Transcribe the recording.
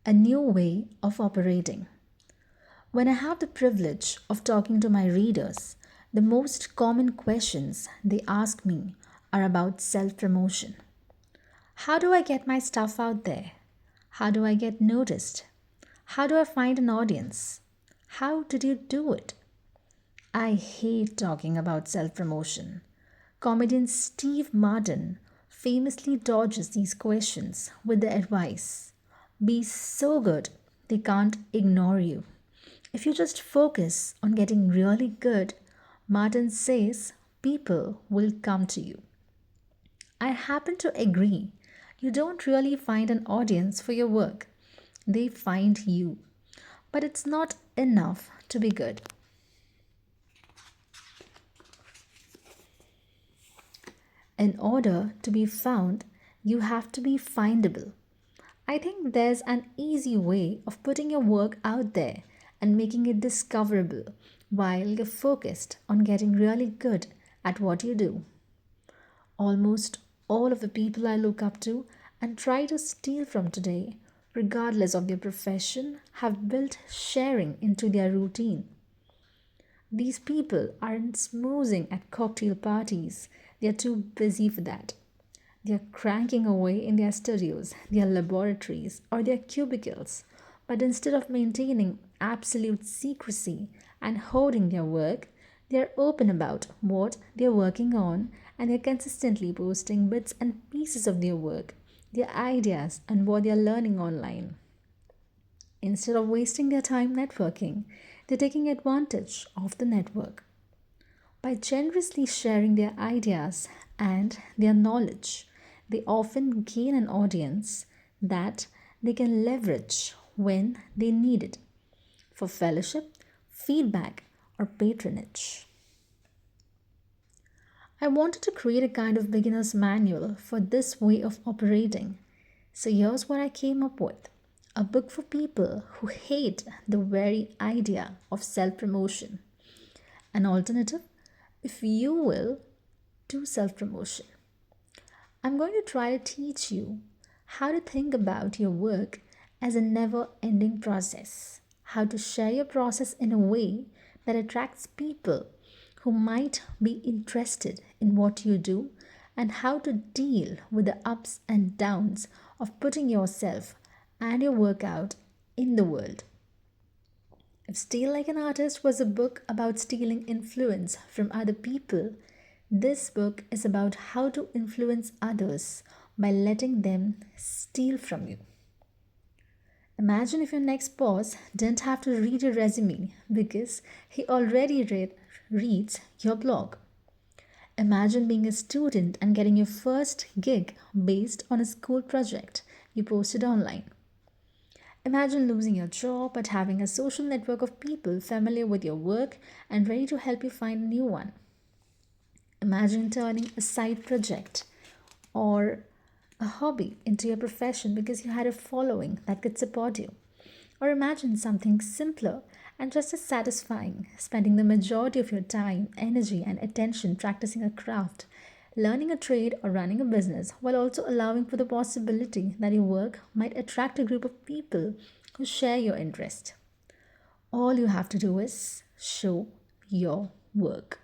a new way of operating. When I have the privilege of talking to my readers, the most common questions they ask me are about self promotion. How do I get my stuff out there? How do I get noticed? How do I find an audience? How did you do it? I hate talking about self promotion. Comedian Steve Martin famously dodges these questions with the advice: be so good they can't ignore you. If you just focus on getting really good, Martin says people will come to you. I happen to agree. You don't really find an audience for your work, they find you. But it's not enough to be good. In order to be found, you have to be findable. I think there's an easy way of putting your work out there and making it discoverable while you're focused on getting really good at what you do. Almost all of the people I look up to and try to steal from today, regardless of their profession, have built sharing into their routine. These people aren't smoozing at cocktail parties, they're too busy for that. They're cranking away in their studios, their laboratories, or their cubicles. But instead of maintaining absolute secrecy and hoarding their work, they're open about what they're working on, and they're consistently posting bits and pieces of their work, their ideas, and what they're learning online. Instead of wasting their time networking, they're taking advantage of the network. By generously sharing their ideas and their knowledge, they often gain an audience that they can leverage when they need it for fellowship, feedback, or patronage. I wanted to create a kind of beginner's manual for this way of operating. So here's what I came up with: a book for people who hate the very idea of self promotion. An alternative, if you will, to self promotion. I'm going to try to teach you how to think about your work as a never ending process, how to share your process in a way that attracts people who might be interested in what you do, and how to deal with the ups and downs of putting yourself and your work out in the world. If Steal Like an Artist was a book about stealing influence from other people, this book is about how to influence others by letting them steal from you. Imagine if your next boss didn't have to read your resume because he already reads your blog. Imagine being a student and getting your first gig based on a school project you posted online. Imagine losing your job but having a social network of people familiar with your work and ready to help you find a new one. Imagine turning a side project or a hobby into your profession because you had a following that could support you. Or imagine something simpler and just as satisfying, spending the majority of your time, energy, and attention practicing a craft, learning a trade, or running a business, while also allowing for the possibility that your work might attract a group of people who share your interest. All you have to do is show your work.